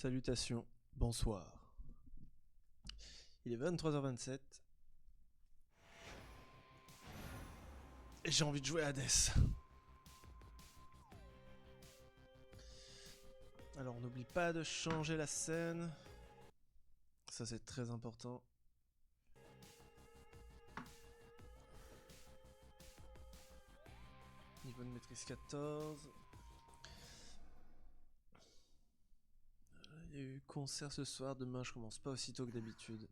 Salutations, bonsoir. Il est 23h27. Et j'ai envie de jouer à Hades. Alors on n'oublie pas de changer la scène. Ça c'est très important. Niveau de maîtrise 14. Il y a eu concert ce soir, demain je commence pas aussitôt que d'habitude.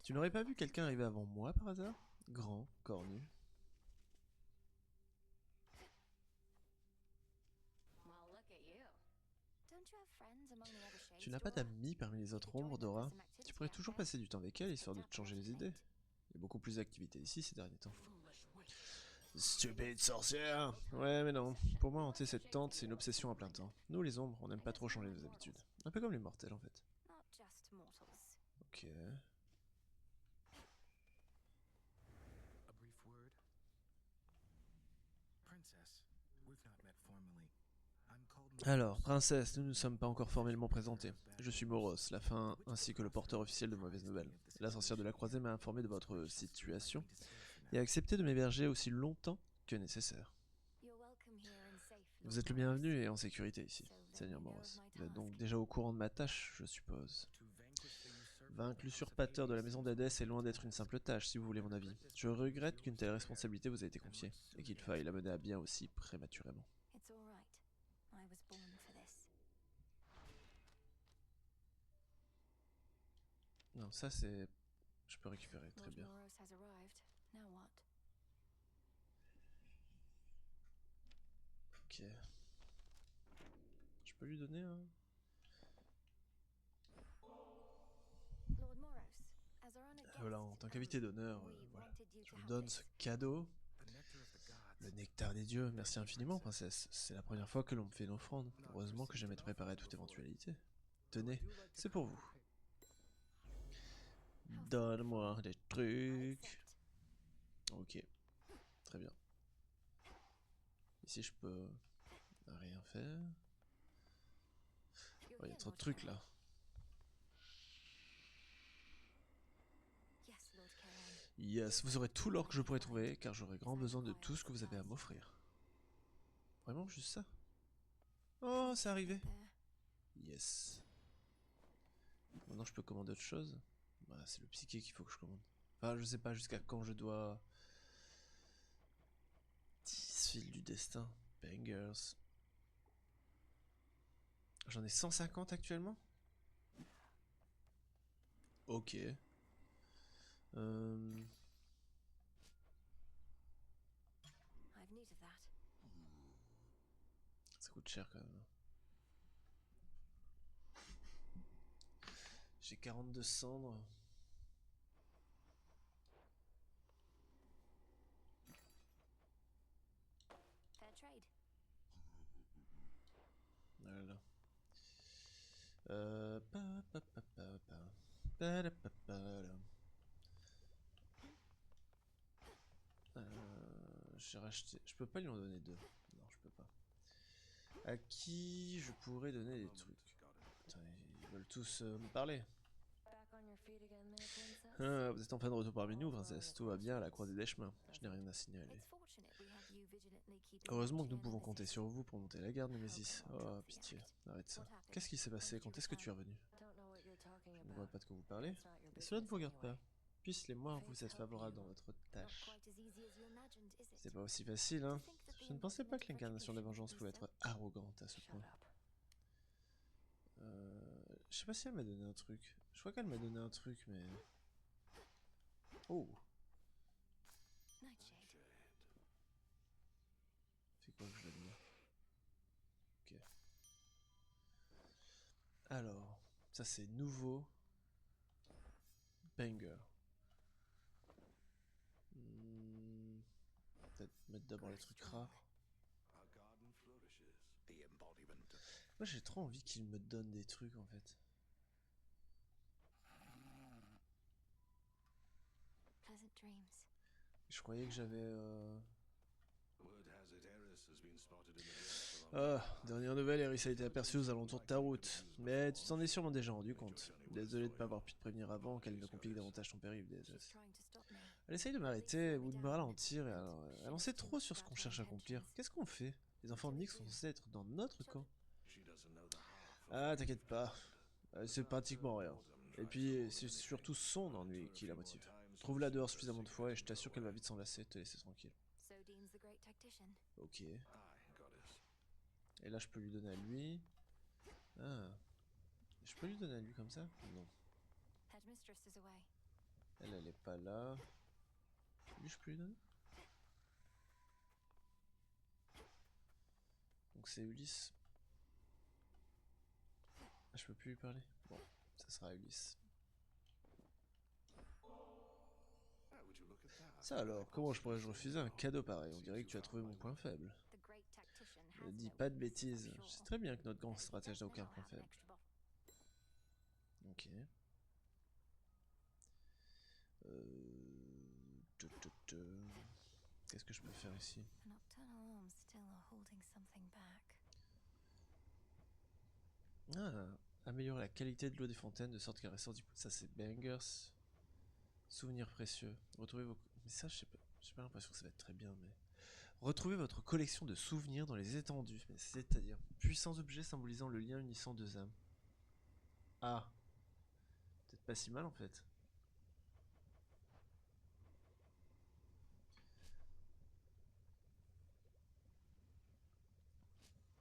Tu n'aurais pas vu quelqu'un arriver avant moi par hasard? Grand, cornu. Tu n'as pas d'amis parmi les autres ombres, Dora? Tu pourrais toujours passer du temps avec elle, histoire de te changer les idées. Il y a beaucoup plus d'activités ici ces derniers temps. Stupide sorcière! Ouais, mais non. Pour moi, hanter cette tente, c'est une obsession à plein temps. Nous, les ombres, on n'aime pas trop changer nos habitudes. Un peu comme les mortels, en fait. Ok. Alors, princesse, nous ne nous sommes pas encore formellement présentés. Je suis Moros, la fin ainsi que le porteur officiel de mauvaises nouvelles. La sorcière de la croisée m'a informé de votre situation et a accepté de m'héberger aussi longtemps que nécessaire. Vous êtes le bienvenu et en sécurité ici, Seigneur Moros. Vous êtes donc déjà au courant de ma tâche, je suppose. Vaincre l'usurpateur de la maison d'Hadès est loin d'être une simple tâche, si vous voulez mon avis. Je regrette qu'une telle responsabilité vous ait été confiée, et qu'il faille la mener à bien aussi prématurément. Non, ça c'est... Je peux récupérer, très bien. Ok. Je peux lui donner un... Voilà, en tant qu'invité d'honneur, voilà. Je vous donne ce cadeau. Le nectar des dieux, merci infiniment, princesse. C'est la première fois que l'on me fait une offrande. Heureusement que j'aimais te préparer à toute éventualité. Tenez, c'est pour vous. Donne-moi des trucs. Ok, très bien. Ici, je peux rien faire. Oh, il y a trop de trucs là. Yes, vous aurez tout l'or que je pourrais trouver, car j'aurai grand besoin de tout ce que vous avez à m'offrir. Vraiment, juste ça? Oh, c'est arrivé. Yes. Maintenant, je peux commander autre chose. Bah, c'est le psyché qu'il faut que je commande. Enfin, je sais pas jusqu'à quand je dois... 10 fils du destin. Bangers. J'en ai 150 actuellement? Ok. Ça coûte cher quand même. J'ai 42 cendres. Voilà. J'ai racheté. Je peux pas lui en donner deux. Non, je peux pas. À qui je pourrais donner des trucs? Putain, ils veulent tous me parler. Ah, vous êtes enfin de retour parmi nous, princesse. Tout va bien à la croisée des chemins. Je n'ai rien à signaler. Heureusement que nous pouvons compter sur vous pour monter la garde, Nemesis. Oh, pitié, arrête ça. Qu'est-ce qui s'est passé? Quand est-ce que tu es revenu? Je ne vois pas de quoi vous parlez. Et cela ne vous regarde pas. Puissent les morts vous êtes favorables dans votre tâche. C'est pas aussi facile, hein. Je ne pensais pas que l'incarnation de la vengeance pouvait être arrogante à ce point. Je sais pas si elle m'a donné un truc. Je crois qu'elle m'a donné un truc, mais... Oh! C'est quoi que je vais donner? Ok. Alors, ça c'est nouveau. Banger. Peut-être mettre d'abord les trucs rares. Moi j'ai trop envie qu'il me donne des trucs en fait. Je croyais que j'avais... Ah, dernière nouvelle, Eris a été aperçue aux alentours de ta route. Mais tu t'en es sûrement déjà rendu compte. Désolé de ne pas avoir pu te prévenir avant qu'elle ne complique davantage ton périple, DSS. Elle essaye de m'arrêter ou de me ralentir et alors, elle en sait trop sur ce qu'on cherche à accomplir. Qu'est-ce qu'on fait? Les enfants de Nick sont censés être dans notre camp. Ah, t'inquiète pas. C'est pratiquement rien. Et puis, c'est surtout son ennui qui la motive. Trouve-la dehors suffisamment de fois et je t'assure qu'elle va vite s'en lasser et te laisser tranquille. Ok. Et là, je peux lui donner à lui. Ah. Je peux lui donner à lui comme ça? Non. Elle est pas là. Lui, je peux lui donner? Donc c'est Ulysse. Ah, je peux plus lui parler? Bon, ça sera Ulysse. Ça alors, comment je pourrais-je refuser un cadeau pareil? On dirait que tu as trouvé mon point faible. Ne dis pas de bêtises. Je sais très bien que notre grand stratège n'a aucun point faible. Ok. Qu'est-ce que je peux faire ici? Ah, améliorer la qualité de l'eau des fontaines de sorte qu'elle ressort du... Ça c'est bangers. Souvenirs précieux. Retrouvez vos... Mais ça, je sais pas. J'ai pas l'impression que ça va être très bien, mais... Retrouvez votre collection de souvenirs dans les étendues. Mais c'est-à-dire... Puissants objets symbolisant le lien unissant deux âmes. Ah. Peut-être pas si mal en fait.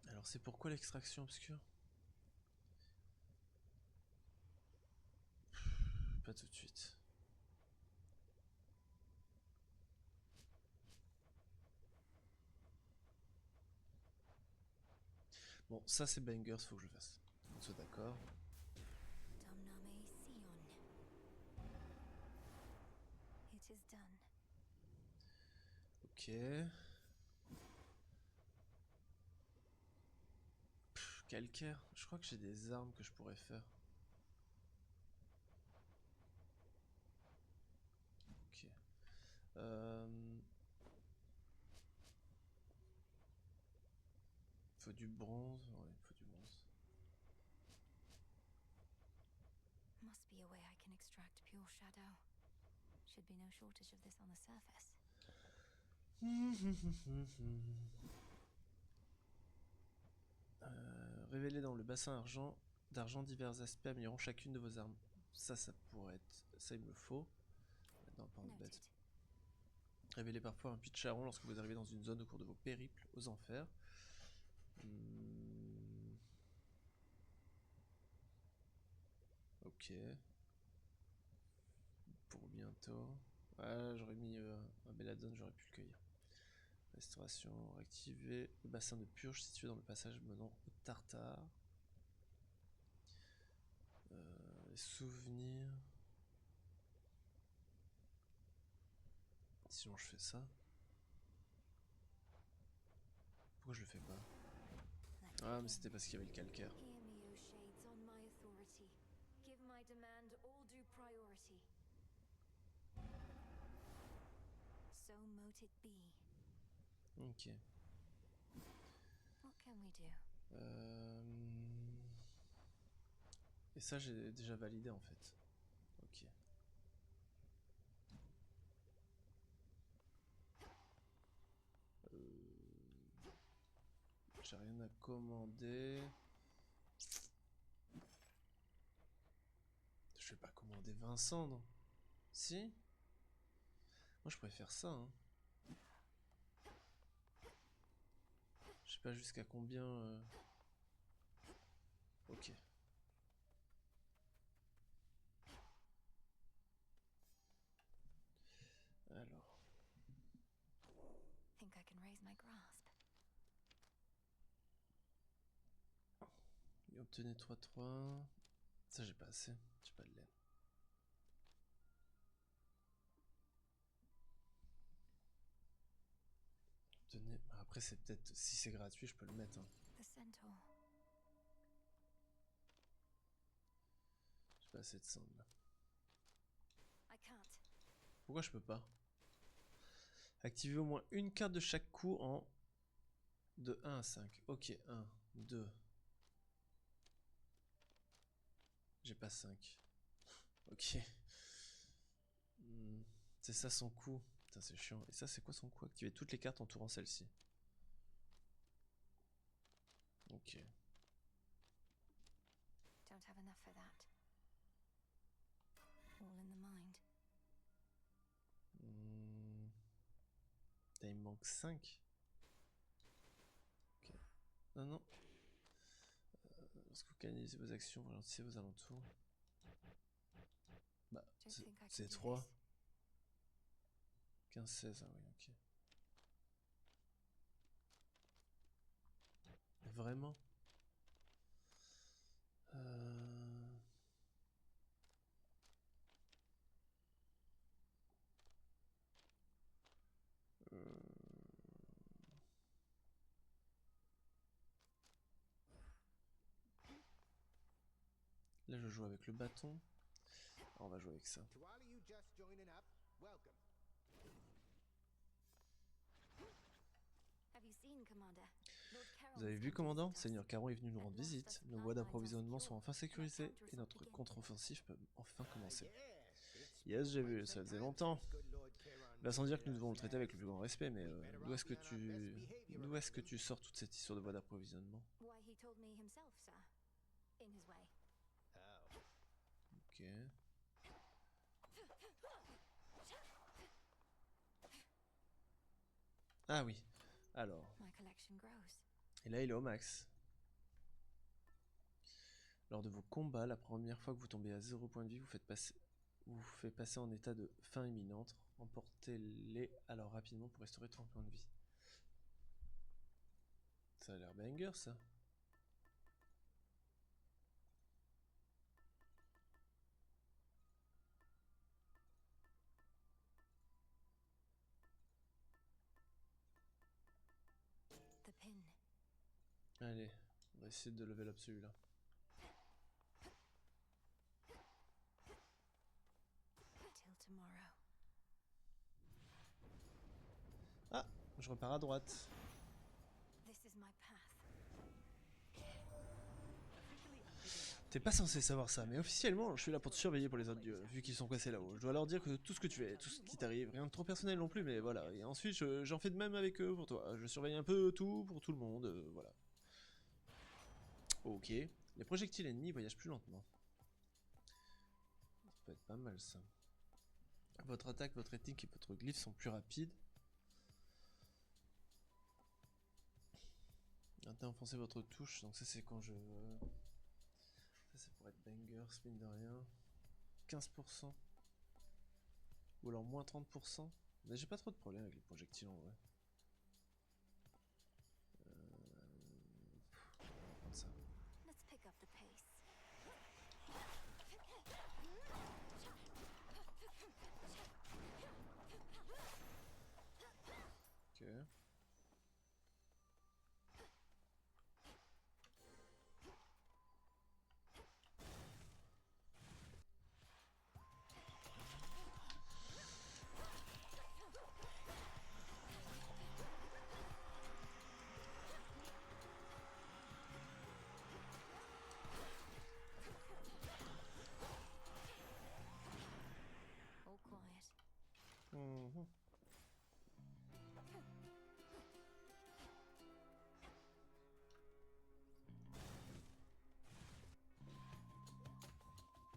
Alors c'est pourquoi l'extraction obscure? Pas tout de suite. Bon, ça c'est bangers, faut que je le fasse. On soit d'accord. Ok. Calcaire. Je crois que j'ai des armes que je pourrais faire. Ok. Faut du bronze. Ouais, il faut du bronze. Must be a way I can extract pure shadow. Should be no shortage of this on the surface. Révélez dans le bassin d'argent divers aspects améliorant chacune de vos armes. Ça pourrait être... Ça, il me le faut. Non, pas en bête. Révélez parfois un puits de charron lorsque vous arrivez dans une zone au cours de vos périples aux enfers. Ok. Pour bientôt. Ouais, j'aurais mis un belladone, j'aurais pu le cueillir. Restauration, réactiver le bassin de purge situé dans le passage menant au Tartare. Les souvenirs. Sinon je fais ça. Pourquoi je le fais pas? Ah mais c'était parce qu'il y avait le calcaire. Ok. Et ça j'ai déjà validé en fait. Ok. J'ai rien à commander. Je vais pas commander Vincent, non? Si? Moi je pourrais faire ça, hein. Je sais pas jusqu'à combien... Ok. Alors... Think I can raise my grasp. Et obtenez 3-3. Ça j'ai pas assez. J'ai pas de lait. Obtenez... Après c'est peut-être... Si c'est gratuit je peux le mettre, hein. J'ai pas assez de sang là. Pourquoi je peux pas? Activez au moins une carte de chaque coup en De 1 à 5. Ok, 1, 2. J'ai pas 5. Ok. C'est ça son coup. Putain, c'est chiant. Et ça, c'est quoi son coup? Activer toutes les cartes entourant celle-ci. Ok. Don't have enough for that. All in the mind. Il me manque 5. Ok. Non, non. Lorsque vous canalisez vos actions, vous ralentissez vos alentours. Bah, c'est 3. 15, 16, ah oui, ok. Vraiment? Là, je joue avec le bâton. On va jouer avec ça. Vous avez vu, commandant? Seigneur Caron est venu nous rendre visite. Nos voies d'approvisionnement sont enfin sécurisées et notre contre-offensive peut enfin commencer. Yes, j'ai vu, ça faisait longtemps. Il va sans dire que nous devons le traiter avec le plus grand respect, mais d'où est-ce que tu sors toute cette histoire de voie d'approvisionnement? Ok. Ah oui, alors. Et là, il est au max. Lors de vos combats, la première fois que vous tombez à 0 point de vie, vous vous fait passer en état de fin imminente. Emportez-les alors rapidement pour restaurer 30 points de vie. Ça a l'air banger, ça. Allez, on va essayer de level up celui-là. Ah, je repars à droite. T'es pas censé savoir ça, mais officiellement, je suis là pour te surveiller pour les autres dieux, vu qu'ils sont coincés là-haut. Je dois leur dire que tout ce que tu fais, tout ce qui t'arrive, rien de trop personnel non plus, mais voilà. Et ensuite, j'en fais de même avec eux pour toi. Je surveille un peu tout pour tout le monde, voilà. Ok. Les projectiles ennemis voyagent plus lentement. Ça peut être pas mal, ça. Votre attaque, votre technique et votre glyphe sont plus rapides. Maintenant, enfoncez votre touche, donc ça c'est quand je... Ça c'est pour être banger, mine de rien. 15%. Ou alors moins 30%. Mais j'ai pas trop de problème avec les projectiles en vrai. On va prendre ça. Ok. Mmh.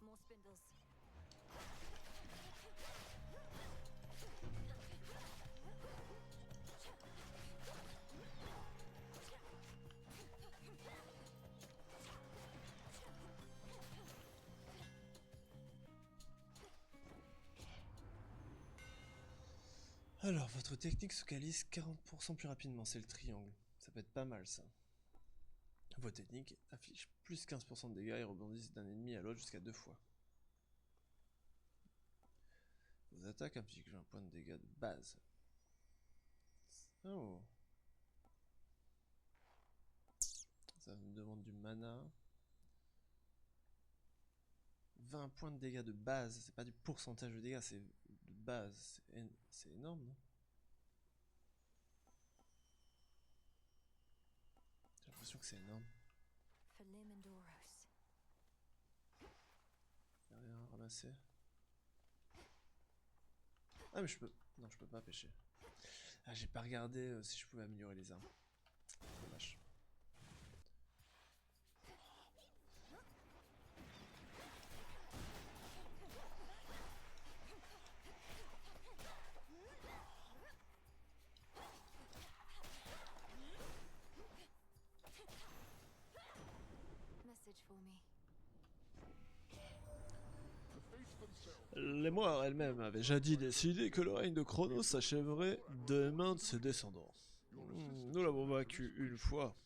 More spindles. Alors, votre technique se calise 40% plus rapidement, c'est le triangle. Ça peut être pas mal, ça. Vos techniques affichent plus 15% de dégâts et rebondissent d'un ennemi à l'autre jusqu'à 2 fois. Vos attaques infligent un point de dégâts de base. Oh. Ça me demande du mana. 20 points de dégâts de base, c'est pas du pourcentage de dégâts, c'est de base. C'est énorme, non? l'impression que c'est énorme. For Limandoros. Y'a rien à ramasser. Ah mais je peux... Non, je peux pas pêcher. Ah, j'ai pas regardé si je pouvais améliorer les armes. Dommage. Message for me. Les Moires elles-mêmes avaient jadis décidé que le règne de Chronos s'achèverait des mains de ses descendants. Nous l'avons vaincu une fois,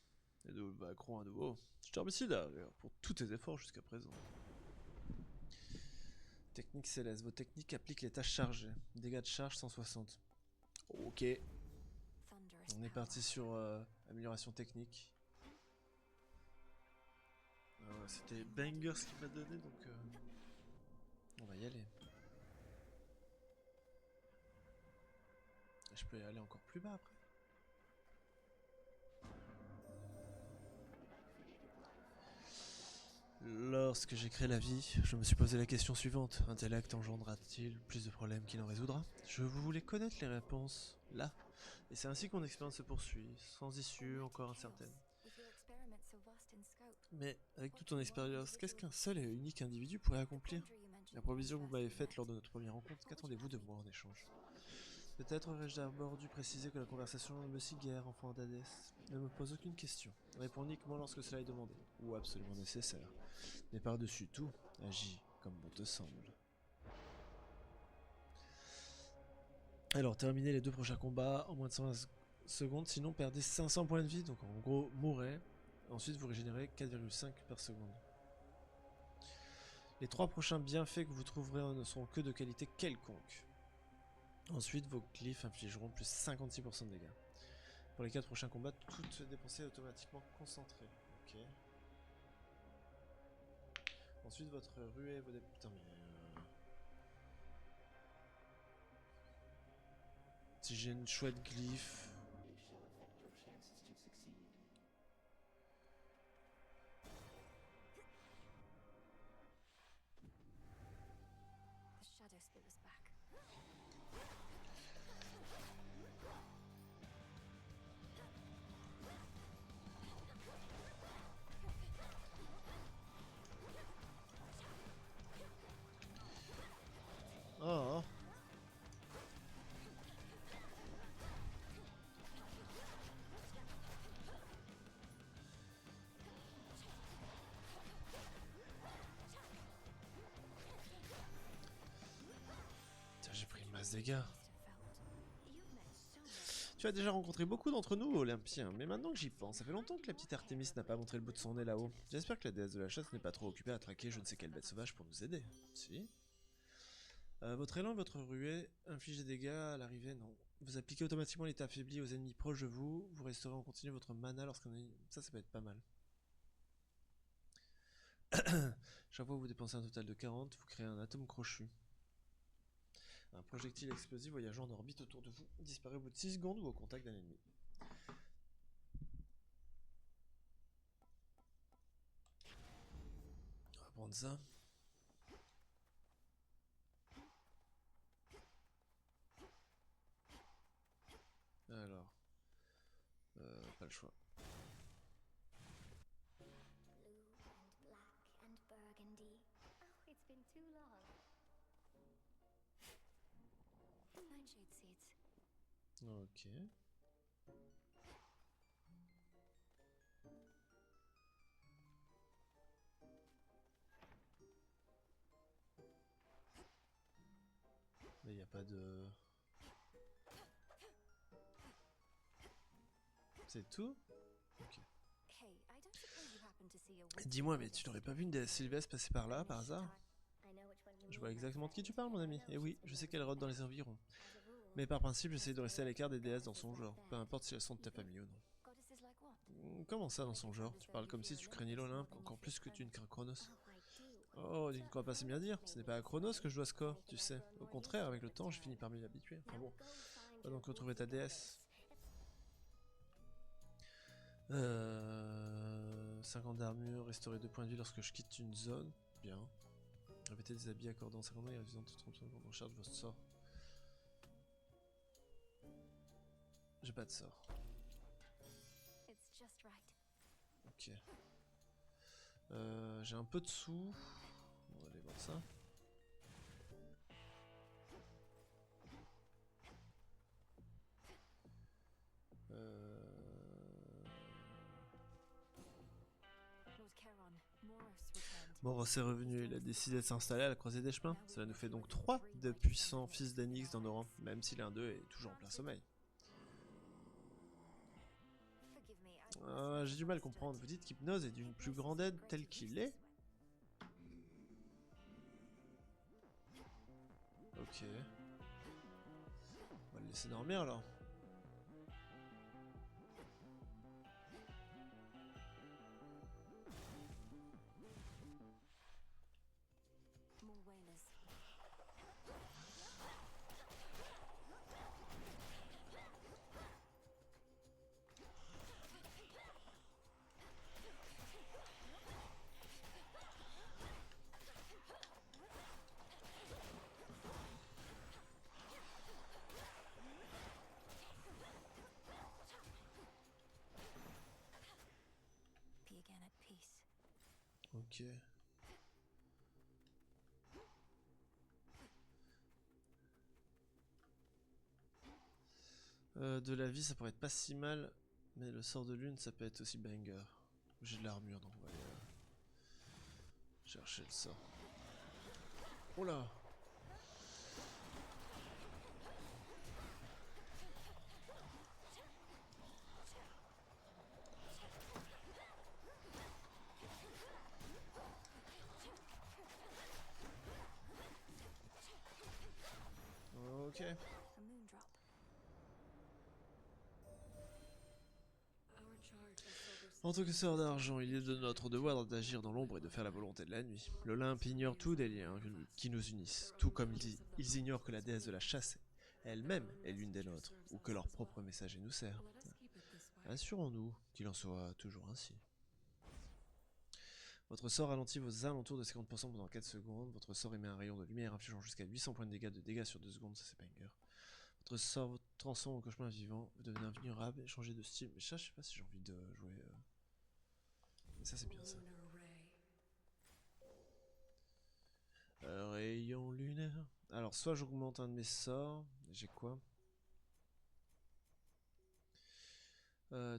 et nous le vaincrons à nouveau. Je te remercie d'ailleurs pour tous tes efforts jusqu'à présent. Technique céleste. Vos techniques appliquent les tâches chargées. Dégâts de charge 160. Ok. Thunderous On est power. parti sur amélioration technique. C'était Banger ce qu'il m'a donné, donc on va y aller. Et je peux y aller encore plus bas après. Lorsque j'ai créé la vie, je me suis posé la question suivante. Intellect engendra-t-il plus de problèmes qu'il en résoudra? Je voulais connaître les réponses, là. Et c'est ainsi que mon expérience se poursuit, sans issue encore incertaine. With your experiments so vast in scope, Mais avec toute ton expérience, qu'est-ce qu'un seul et unique individu pourrait accomplir? quandary you mentioned La provision que vous when we m'avez first faite met. lors de notre première rencontre, qu'attendez-vous de moi en échange? Peut-être aurais-je d'abord dû préciser que la conversation me si guère, enfant d'Hadès. Ne me pose aucune question. Réponds uniquement lorsque cela est demandé, ou absolument nécessaire. Mais par-dessus tout, agis comme bon te semble. Alors, terminez les 2 prochains combats en moins de 120 secondes, sinon perdez 500 points de vie, donc en gros, mourrez. Ensuite, vous régénérez 4,5 par seconde. Les 3 prochains bienfaits que vous trouverez ne seront que de qualité quelconque. Ensuite, vos glyphes infligeront plus 56% de dégâts. Pour les 4 prochains combats, tout dépensé est automatiquement concentré. Ok. Ensuite, votre ruée, vos putain, mais. Si j'ai une chouette glyphe. The shadow spit us back. Oh. Tiens, j'ai pris une masse de dégâts. Must have felt. You've met so much. Tu as déjà rencontré beaucoup d'entre nous, Olympiens, mais maintenant que j'y pense, ça fait longtemps que la petite Artémis n'a pas montré le bout de son nez là-haut. J'espère que la déesse de la chasse n'est pas trop occupée à traquer je ne sais quelle bête sauvage pour nous aider. Si. Votre élan et votre ruée infligent des dégâts à l'arrivée, non. Vous appliquez automatiquement l'état affaibli aux ennemis proches de vous, vous restaurez en continu votre mana lorsqu'un ennemi... Ça peut être pas mal. Chaque fois que vous dépensez un total de 40, vous créez un atome crochu. Un projectile explosif voyageant en orbite autour de vous disparaît au bout de 6 secondes ou au contact d'un ennemi. On va prendre ça. Alors, pas le choix. Blue and black and burgundy. Oh, it's been too long. Nightshade seeds. Ok. Mais il n'y a pas de... C'est tout? Ok. Hey, I don't suppose you happen to see a Dis-moi, mais tu n'aurais pas vu une déesse sylvestre passer par là, par hasard? Je vois exactement de qui tu parles, mon ami. Et oui, je sais qu'elle rôde dans les environs. Mais par principe, j'essaie de rester à l'écart des déesses dans son genre, peu importe si elles sont de ta famille ou non. goddesses like what? Comment ça, dans son genre? Tu parles comme si tu craignais l'Olympe encore plus que tu ne crains Chronos. Oh, tu ne crois pas si bien dire. Ce n'est pas à Chronos que je dois score, tu sais. Au contraire, avec le temps, j'ai fini par m'y habituer. Enfin bon, va donc retrouver ta déesse. 50 d'armure, restaurer 2 points de vie lorsque je quitte une zone. Bien. Répétez des habits accordant 50 ans et révisant 30 secondes en charge votre sort. J'ai pas de sort. It's just right. Ok. J'ai un peu de sous. On va aller voir ça. Lord Charon, Moros returned. Moros est revenu, il a décidé de s'installer à la croisée des chemins. Cela nous fait donc 3 de puissants fils d'Enix dans nos rangs, même si l'un d'eux est toujours en plein sommeil. Forgive me, J'ai du mal à comprendre. Vous dites qu'Hypnose est d'une plus grande aide tel qu'il est? Ok. On va le laisser dormir alors. More whalers. Be again at peace. Ok. De la vie, ça pourrait être pas si mal, mais le sort de lune, ça peut être aussi banger. J'ai de l'armure, donc on va aller chercher le sort. Oh là! Ok. A moon drop. En tant que sœur d'argent, il est de notre devoir d'agir dans l'ombre et de faire la volonté de la nuit. L'Olympe ignore tous des liens qui nous unissent, tout comme ils ignorent que la déesse de la chasse elle-même est l'une des nôtres, ou que leur propre messager nous sert. Assurons-nous qu'il en soit toujours ainsi. Votre sort ralentit vos alentours de 50% pendant 4 secondes. Votre sort émet un rayon de lumière infligeant jusqu'à 800 points de dégâts sur 2 secondes, ça c'est banger. Votre sort vous transforme en cauchemar vivant, vous devenez invulnérable et changez de style. Mais ça, je sais pas si j'ai envie de jouer. Mais ça, c'est bien ça. Rayon lunaire. Alors, soit j'augmente un de mes sorts. J'ai quoi?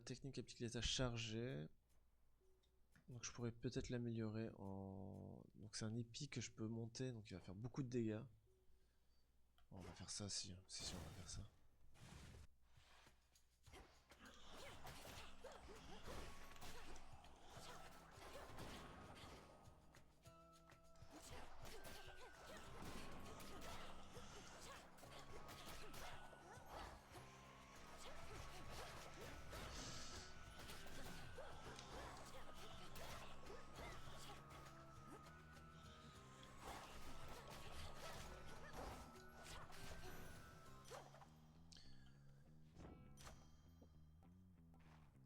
Technique applique l'état chargé. Donc, je pourrais peut-être l'améliorer en. Donc, c'est un épi que je peux monter. Donc, il va faire beaucoup de dégâts. On va faire ça si. C'est sûr, on va faire ça.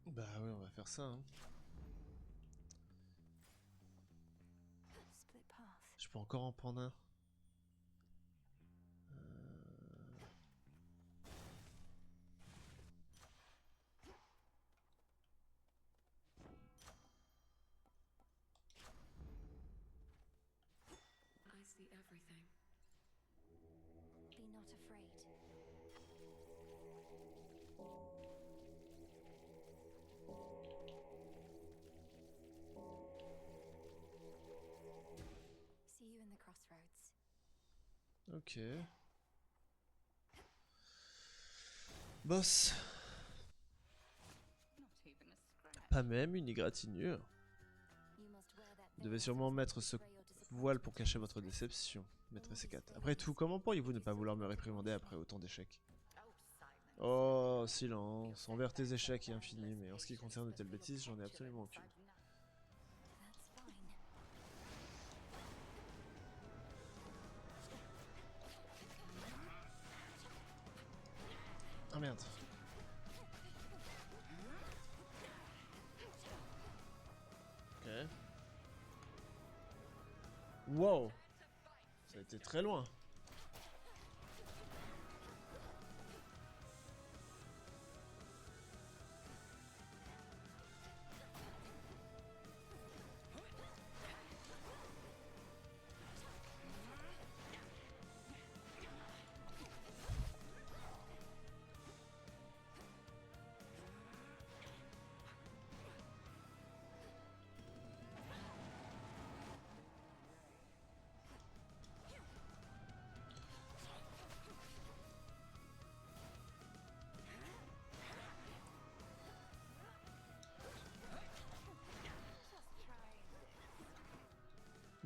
Bah oui, on va faire ça. Hein. Split path. Je peux encore en prendre un. I see everything. Be not afraid. See you in the crossroads. Ok. Boss. Not even a scratch. Pas même une égratignure. You must wear that Vous devez sûrement mettre ce voile pour cacher votre déception, maître C4. Après tout, comment pourriez-vous ne pas vouloir me réprimander après autant d'échecs? Oh, silence. Envers tes échecs est infini, mais en ce qui concerne de telles bêtises, j'en ai absolument aucune. That's fine. Ah merde. Wow. Ça a été très loin.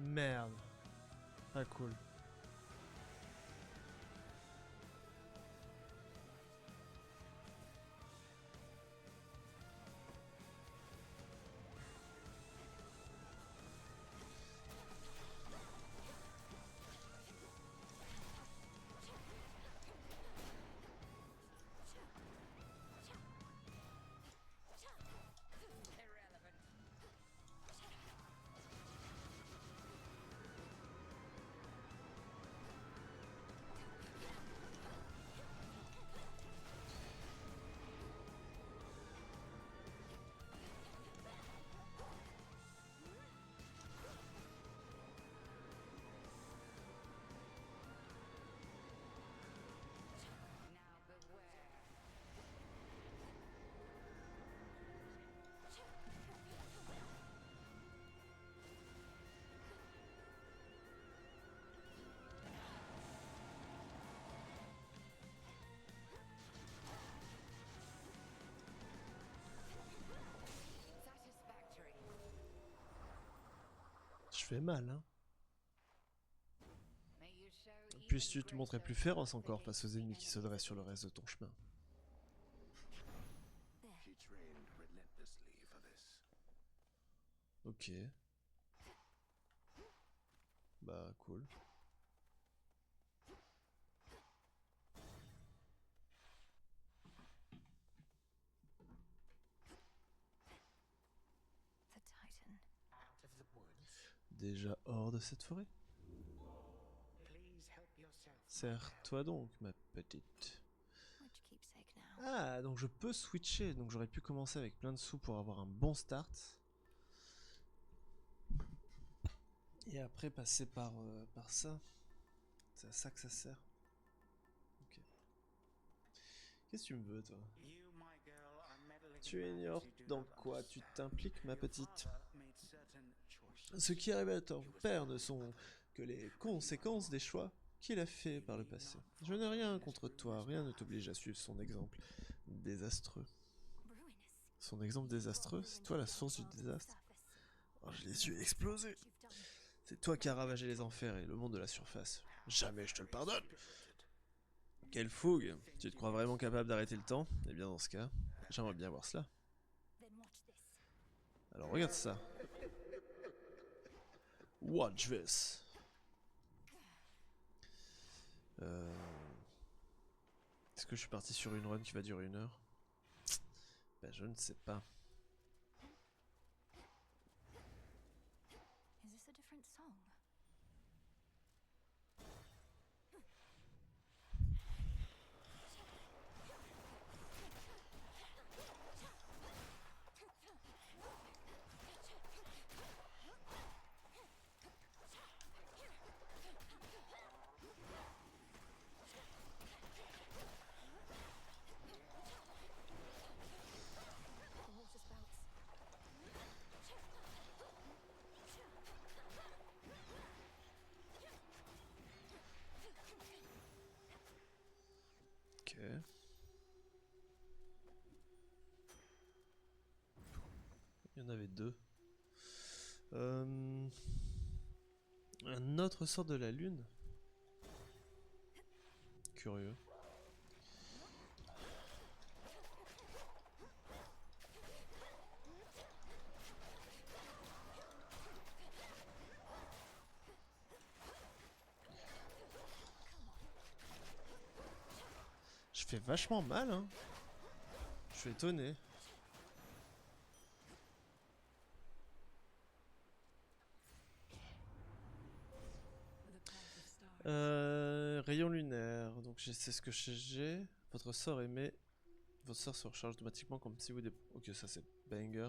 Merde. Ah cool. Je fais mal, hein. Puisses-tu te montrer plus féroce encore face aux ennemis qui se dressent sur le reste de ton chemin. There. She trained relentlessly for this. Ok. Bah, cool. The Titan. Out of the woods. Déjà hors de cette forêt. Please help yourself. Serre-toi donc, ma petite. Which keepsake now? Ah, donc je peux switcher. Donc j'aurais pu commencer avec plein de sous pour avoir un bon start. Et après passer par ça. C'est à ça que ça sert. Ok. Qu'est-ce que tu me veux, toi? You, my girl, are meddling Tu in ignores matters you do dans not quoi tu understand. t'impliques, ma Your petite. father made certain choices. Ce qui arrive à ton père ne sont que les conséquences des choix qu'il a fait par le passé. Je n'ai rien contre toi, rien ne t'oblige à suivre son exemple désastreux. Ruinous. Son exemple désastreux, c'est toi la source du désastre. Oh, j'ai les yeux explosés. C'est toi qui as ravagé les enfers et le monde de la surface. Jamais je te le pardonne. Quelle fougue. Tu te crois vraiment capable d'arrêter le temps? Eh bien dans ce cas, j'aimerais bien voir cela. Then watch this. Alors regarde ça. Watch this. Est-ce que je suis parti sur une run qui va durer 1 heure? Ben je ne sais pas. Is this a different song? The water spouts. Ok. Il y en avait 2. Un autre sort de la lune. Curieux. Je fais vachement mal, hein. Je suis étonné. Rayon lunaire, donc c'est ce que j'ai. Votre sort émet. Votre sort se recharge automatiquement comme si vous... Ok, ça c'est banger.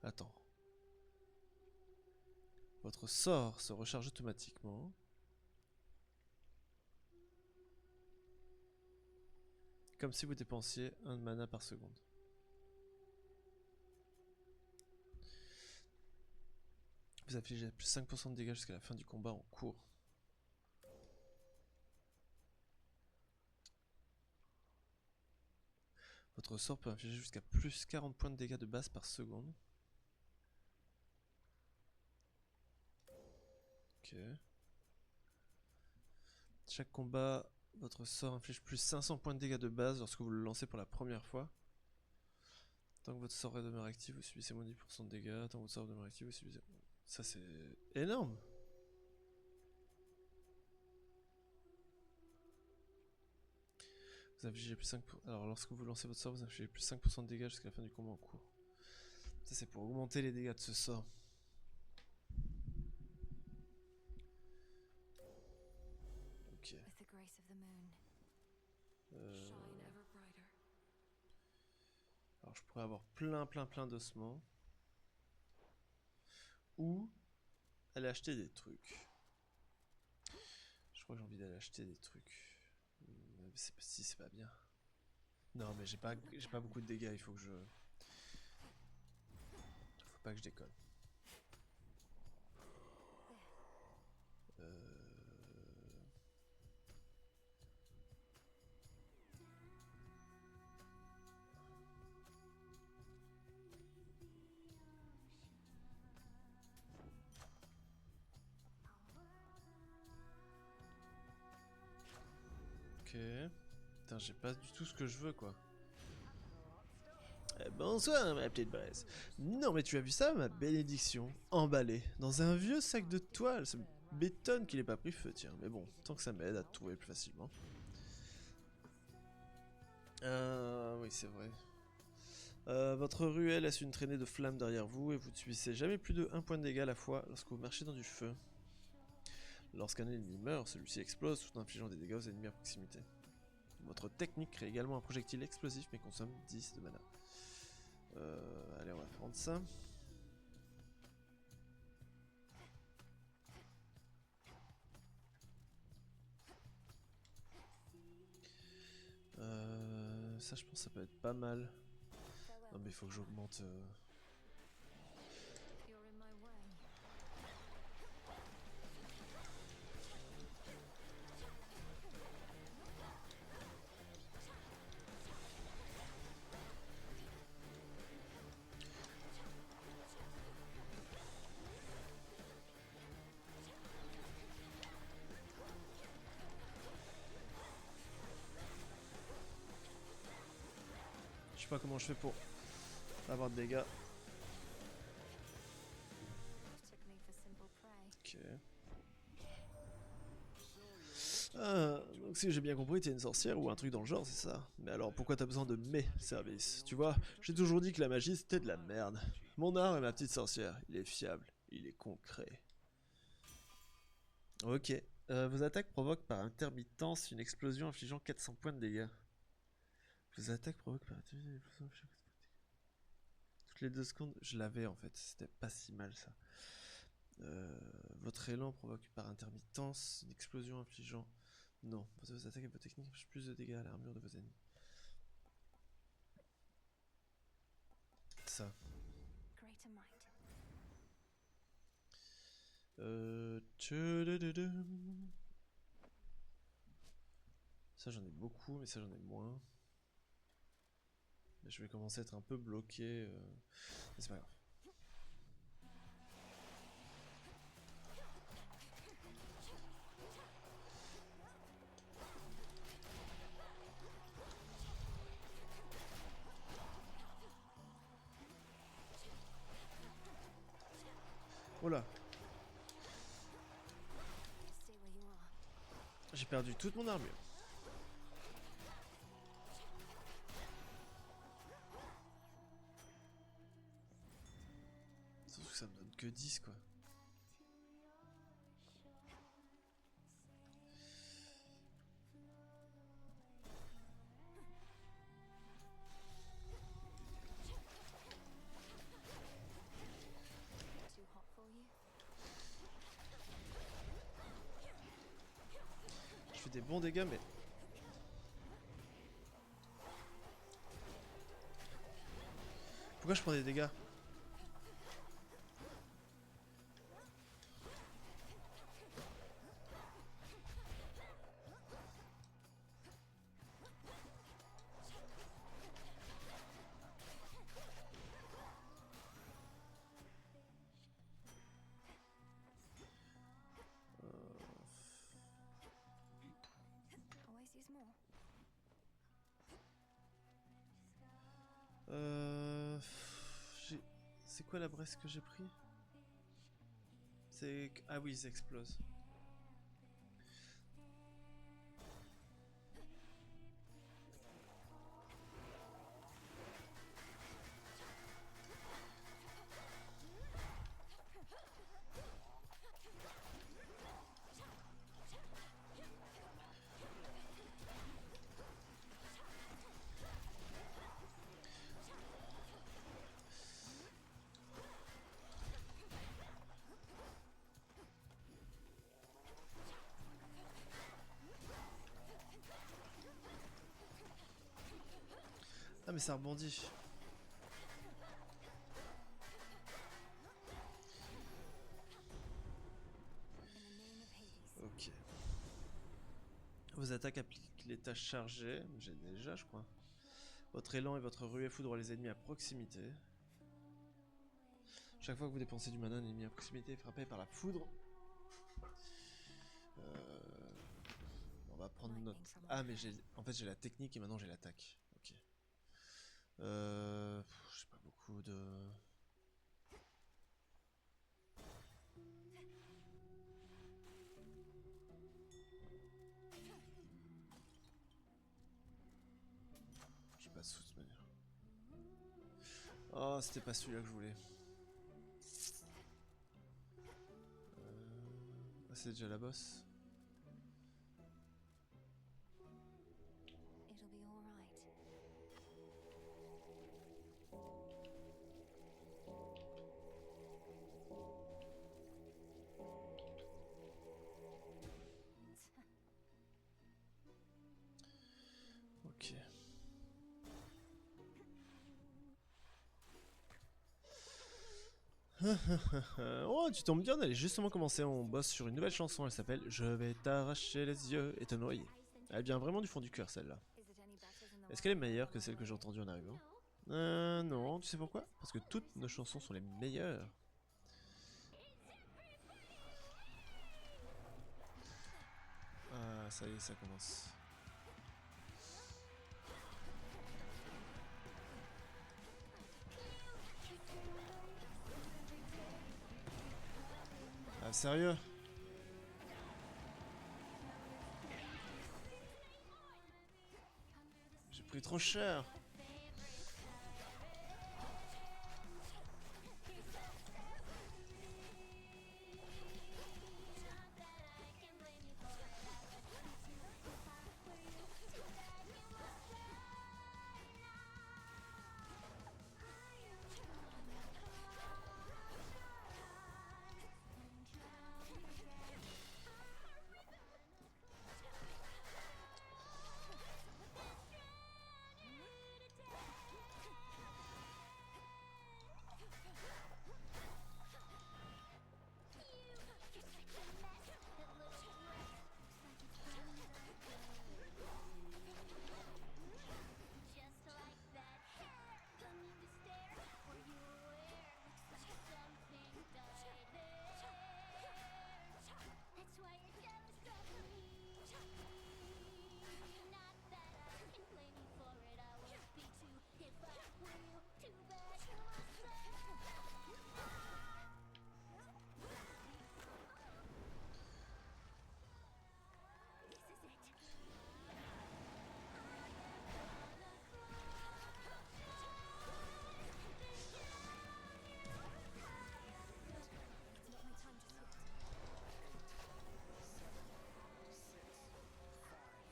Attends. Votre sort se recharge automatiquement. Comme si vous dépensiez 1 de mana par seconde. Vous affligez plus 5% de dégâts jusqu'à la fin du combat en cours. Votre sort peut infliger jusqu'à plus 40 points de dégâts de base par seconde. Ok. Chaque combat, votre sort inflige plus 500 points de dégâts de base lorsque vous le lancez pour la première fois. Tant que votre sort demeure actif, vous subissez moins 10% de dégâts. Tant que votre sort demeure actif, vous subissez... Ça c'est énorme. Vous infligez plus 5%... Alors lorsque vous lancez votre sort, vous infligez plus 5% de dégâts jusqu'à la fin du combat en cours. Ça c'est pour augmenter les dégâts de ce sort. Ok. With the grace of the moon. Shine ever brighter. Alors je pourrais avoir plein d'ossements. Ou aller acheter des trucs. Je crois que j'ai envie d'aller acheter des trucs. Si c'est pas bien. Non mais j'ai pas beaucoup de dégâts, il faut que je... Faut pas que je déconne. Ok. Putain, j'ai pas du tout ce que je veux, quoi. Bonsoir, ma petite braise. Non, mais tu as vu ça, ma bénédiction? Emballée dans un vieux sac de toile. Ça m'étonne qu'il ait pas pris feu, tiens. Mais bon, tant que ça m'aide à te trouver plus facilement. Oui, c'est vrai. Votre ruelle laisse une traînée de flammes derrière vous et vous ne subissez jamais plus de 1 point de dégâts à la fois lorsque vous marchez dans du feu. Lorsqu'un ennemi meurt, celui-ci explose tout en infligeant des dégâts aux ennemis à proximité. Votre technique crée également un projectile explosif mais consomme 10 de mana. Allez, on va prendre ça. Ça, je pense que ça peut être pas mal. Non, mais il faut que j'augmente. You're in my way. Je sais pas comment je fais pour avoir de dégâts. Took me for simple prey. Ok. Donc si j'ai bien compris, t'es une sorcière ou un truc dans le genre, c'est ça. Mais alors pourquoi t'as besoin de mes services? Tu vois, j'ai toujours dit que la magie c'était de la merde. Mon art est ma petite sorcière, il est fiable, il est concret. Ok. Vos attaques provoquent par intermittence une explosion infligeant 400 points de dégâts. Vos attaques provoquent par intermittence une explosion infligeant 400 points de dégâts. Toutes les 2 secondes, je l'avais en fait, c'était pas si mal ça. Votre élan provoque par intermittence une explosion infligeant... Non, vos attaques et vos techniques infligent plus de dégâts à l'armure de vos ennemis. Ça. Greater might. Ça j'en ai beaucoup, mais ça j'en ai moins. Mais je vais commencer à être un peu bloqué. Mais c'est pas grave. Voilà. Stay where you are. J'ai perdu toute mon armure. Surtout que ça me donne que 10 quoi. des bons dégâts, mais... Pourquoi je prends des dégâts? Always use more. C'est quoi la braise que j'ai pris? C'est... Ah oui, ils explosent. Ah mais ça rebondit. Ok. Vos attaques appliquent les tâches chargées. J'ai déjà, je crois. Votre élan et votre ruée foudroient les ennemis à proximité. Chaque fois que vous dépensez du mana, un ennemi à proximité est frappé par la foudre. On va prendre notre... Ah mais j'ai... En fait j'ai la technique et maintenant j'ai l'attaque. Ok. J'ai pas beaucoup de... J'ai pas de sous de manière. Oh, c'était pas celui-là que je voulais. Ah, c'est déjà la boss. It'll be all right. Ok. Oh, tu tombes bien, on allait justement commencer, on bosse sur une nouvelle chanson, elle s'appelle Je vais t'arracher les yeux et te noyer. Elle vient vraiment du fond du cœur celle-là. Is it any better than the Est-ce one qu'elle est I meilleure heard que on celle the que j'ai radio? entendue en arrivant? No. Non, tu sais pourquoi? Parce que toutes nos chansons sont les meilleures. Ah, ça y est, ça commence. Ah, sérieux? J'ai pris trop cher.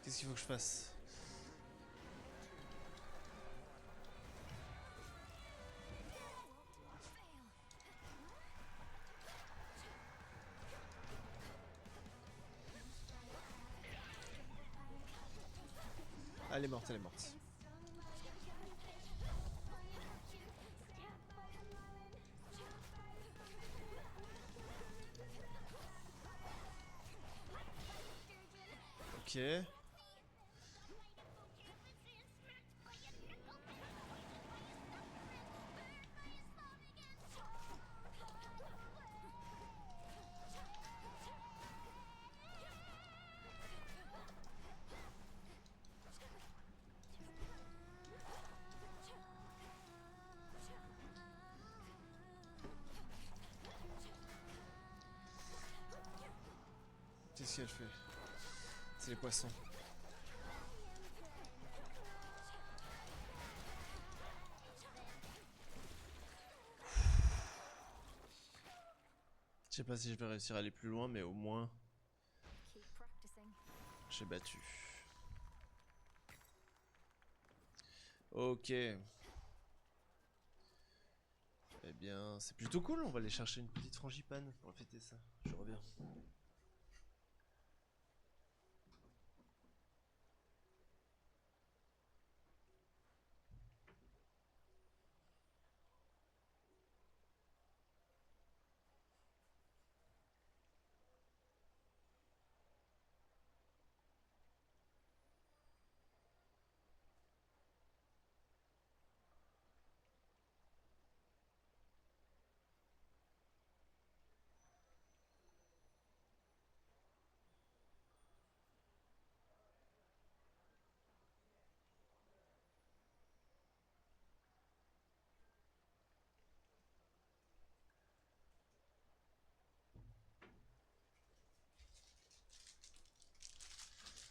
Qu'est-ce qu'il faut que je fasse? Elle est morte, elle est morte. Ok. Qu'est-ce qu'elle fait? C'est les poissons. Je sais pas si je vais réussir à aller plus loin, mais au moins Keep practicing. j'ai battu. Ok. Eh bien, c'est plutôt cool. On va aller chercher une petite frangipane pour fêter ça. Je reviens.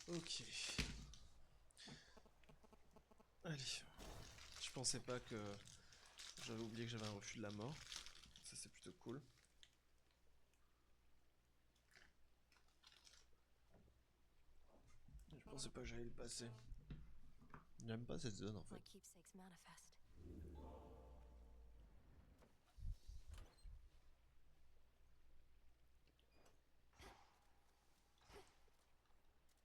Ok. Allez. Je pensais pas que j'avais oublié que j'avais un refus de la mort. Ça c'est plutôt cool. Je pensais pas que j'allais le passer. J'aime pas cette zone en My fait. keepsake's manifest.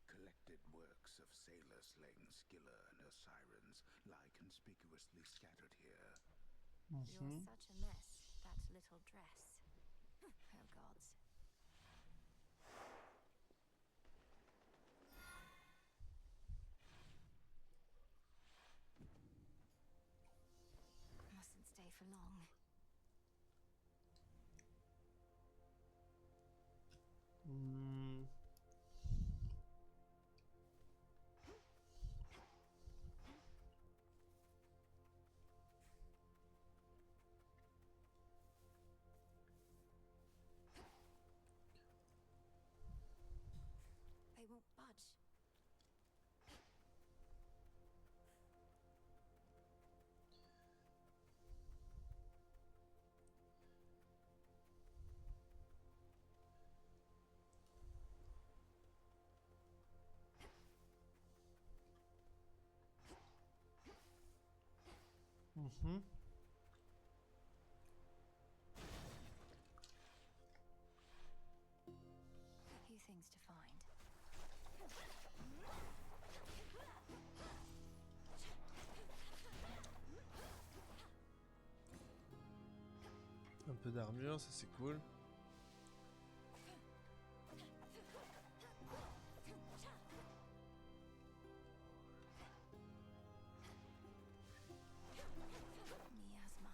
Collected works of sailors slaying Scylla and her sirens lie conspicuously scattered here. You're such a mess. That little dress. Oh gods. Mustn't stay for long. Hmm. They won't budge. Mhm. Few things to find. Un peu d'armure, ça c'est cool. Miasma.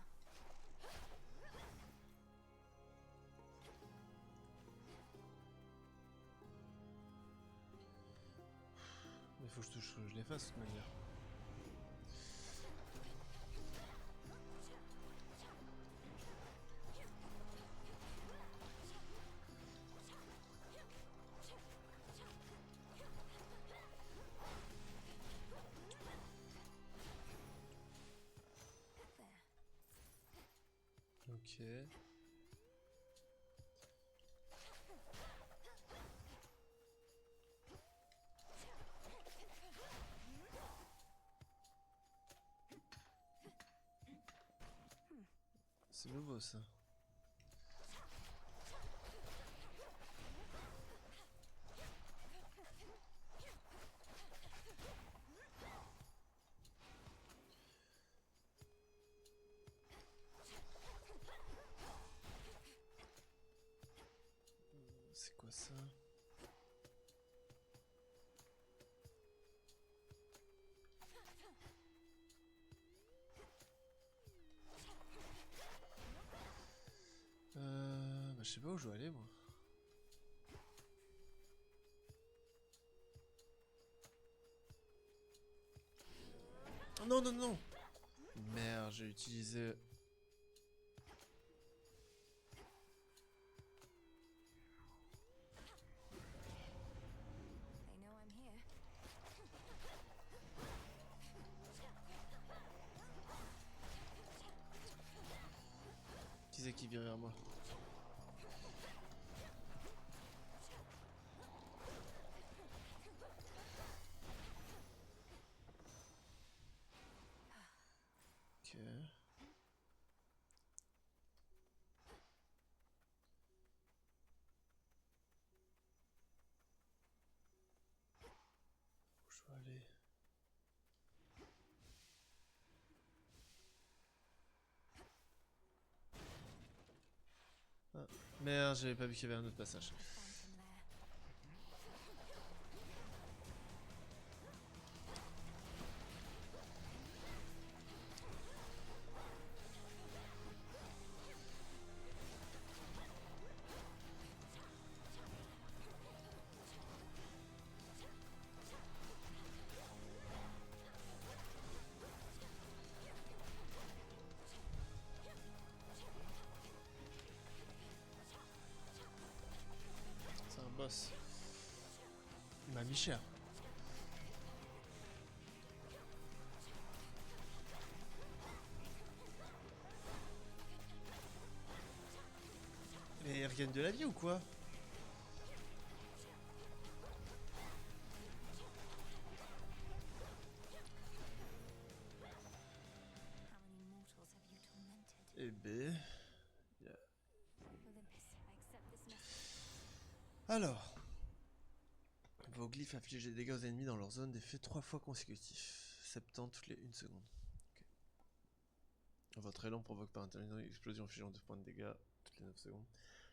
Mais faut que je les fasse de toute manière. There. Ok. C'est nouveau ça. quoi ça? Bah, je sais pas où je dois aller moi. Oh, non, non, non! Merde, j'ai utilisé... They know I'm here. Qui c'est qui vient vers moi? Ok. Où je dois aller? Ah, merde, j'avais pas vu qu'il y avait un autre passage. Phantom there. C'est un boss. Il m'a mis cher. Mais ils regagnent de la vie ou quoi? How many mortals have you tormented? Eh ben... Olympus, I accept this message. Alors... Vos glyphes infligent des dégâts aux ennemis dans leur zone d'effet 3 fois consécutifs. 70 toutes les 1 seconde. Okay. Votre élan provoque par intermédiaire une explosion infligeant 2 points de dégâts toutes les 9 secondes.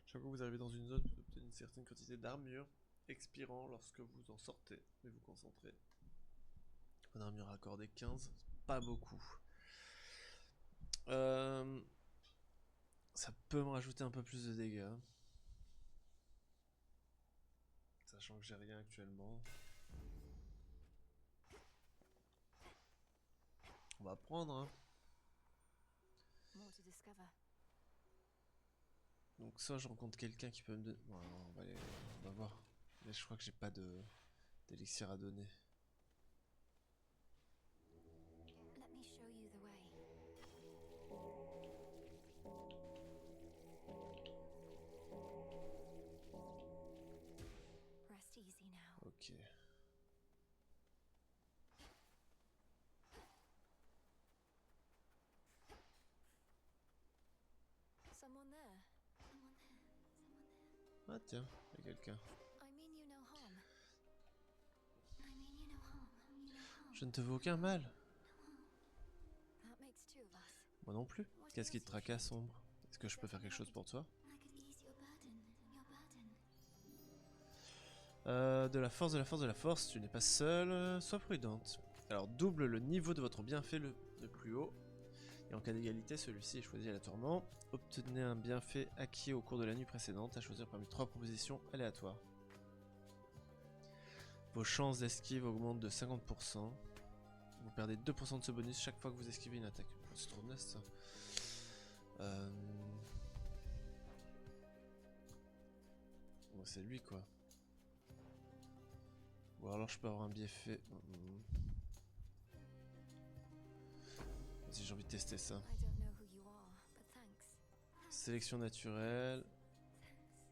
Chaque fois que vous arrivez dans une zone, vous obtenez une certaine quantité d'armure, expirant lorsque vous en sortez et vous concentrez. Votre armure accordée 15, pas beaucoup. Ça peut me rajouter un peu plus de dégâts. Sachant que j'ai rien actuellement. On va prendre, hein. More to discover. Donc soit je rencontre quelqu'un qui peut me donner... Bon, on va voir. Mais je crois que j'ai pas d'élixir à donner. Let me show you the way. Rest easy now. Ok. Someone there. Ah tiens, il y a quelqu'un. I mean you no harm. Je ne te veux aucun mal. That makes two of us. Moi non plus. Qu'est-ce qui te tracasse, Ombre? Est-ce que je peux faire quelque chose pour toi? I could ease your burden. De la force, de la force, de la force, tu n'es pas seule, sois prudente. Alors double le niveau de votre bienfait le plus haut. Et en cas d'égalité, celui-ci est choisi aléatoirement. Obtenez un bienfait acquis au cours de la nuit précédente à choisir parmi 3 propositions aléatoires. Vos chances d'esquive augmentent de 50%. Vous perdez 2% de ce bonus chaque fois que vous esquivez une attaque. Oh, c'est trop naze ça. Bon, c'est lui quoi. Ou alors je peux avoir un bienfait. Vas-y, j'ai envie de tester ça. I don't know who you are, but thanks. Sélection naturelle.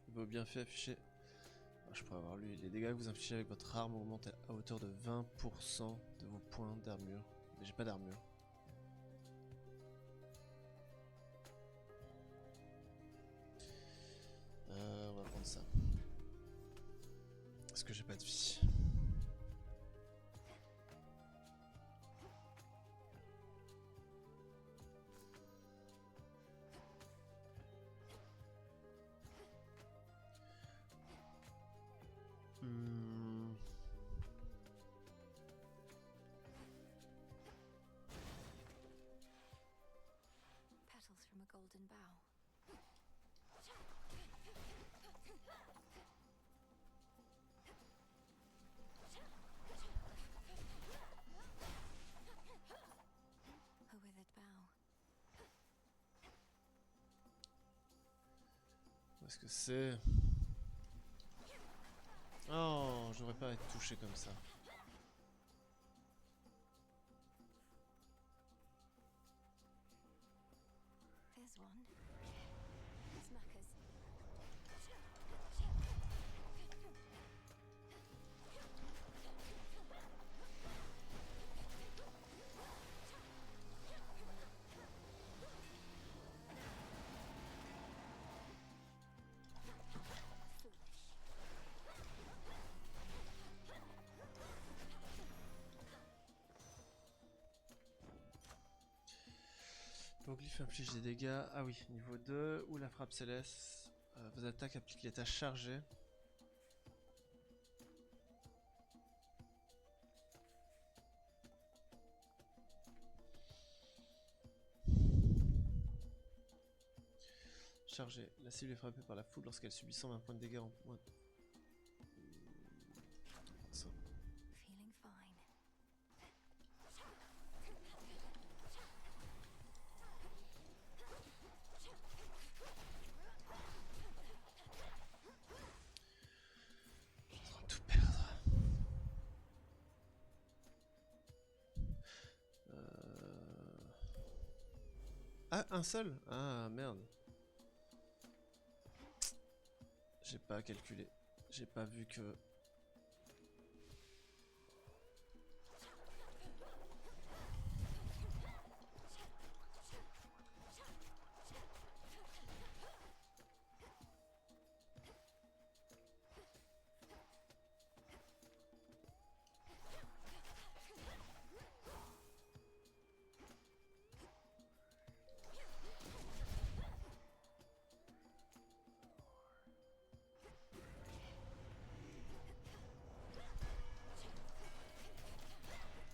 Vos bienfaits affichés. Ah, je pourrais avoir lui. Les dégâts que vous infligez avec votre arme augmentent à hauteur de 20% de vos points d'armure. Mais j'ai pas d'armure. On va prendre ça. Parce que j'ai pas de vie. golden bough. A withered bough. Où est-ce que c'est? Oh, j'aurais pas à être touché comme ça. There's one. Smackers. L'oglyphe inflige des dégâts. Ah oui, niveau 2. Ou la frappe céleste. Vos attaques appliquent l'état chargé. Chargé. La cible est frappée par la foudre lorsqu'elle subit 120 points de dégâts en moins. Ça. Feeling fine. Je suis en train de tout perdre. Ah, un seul? Ah, merde. J'ai pas calculé. J'ai pas vu que...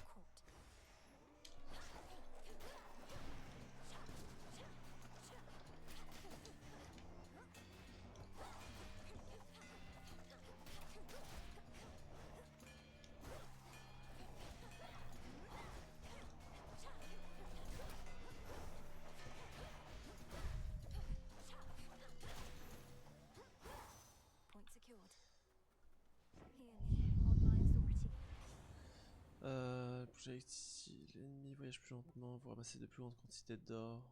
Caught. Point secured. Hear me on my authority. Projectile, l'ennemi voyage plus lentement, vous ramassez de plus grandes quantités d'or.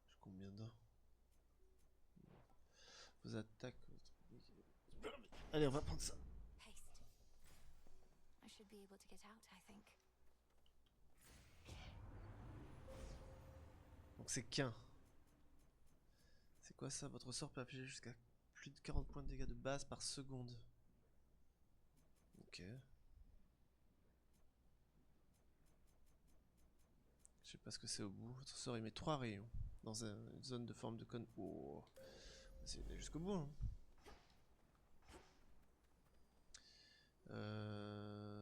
J'ai combien d'or? Vos attaques... Allez, on va prendre ça. Haste. I should be able to get out, I think. Donc c'est qu'un. C'est quoi ça? Votre sort peut afficher jusqu'à plus de 40 points de dégâts de base par seconde. Ok. Je sais pas ce que c'est au bout. Votre sort il met 3 rayons dans une zone de forme de cône. Oh. C'est aller jusqu'au bout. Hein.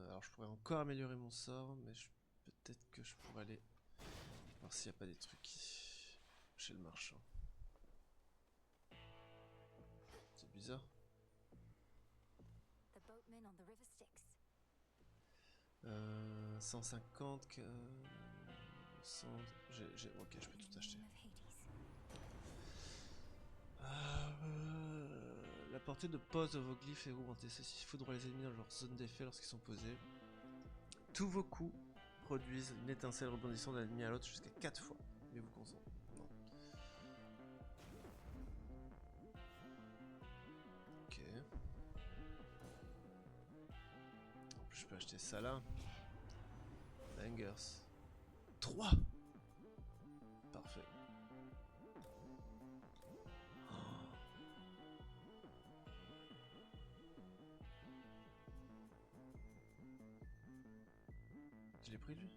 Alors je pourrais encore améliorer mon sort, mais peut-être que je pourrais aller voir s'il n'y a pas des trucs chez le marchand. C'est bizarre. The boatman on the river Styx. 150 100, ok, je peux tout acheter. Name of Hades. La portée de pose de vos glyphes est augmentée. Ceci foudroie les ennemis dans leur zone d'effet lorsqu'ils sont posés. Tous vos coups produisent une étincelle rebondissant d'un ennemi à l'autre jusqu'à 4 fois. Mais vous concentrez. Non. Ok. En plus, je peux acheter ça là. Bangers. 3. Parfait. Je l'ai pris lui?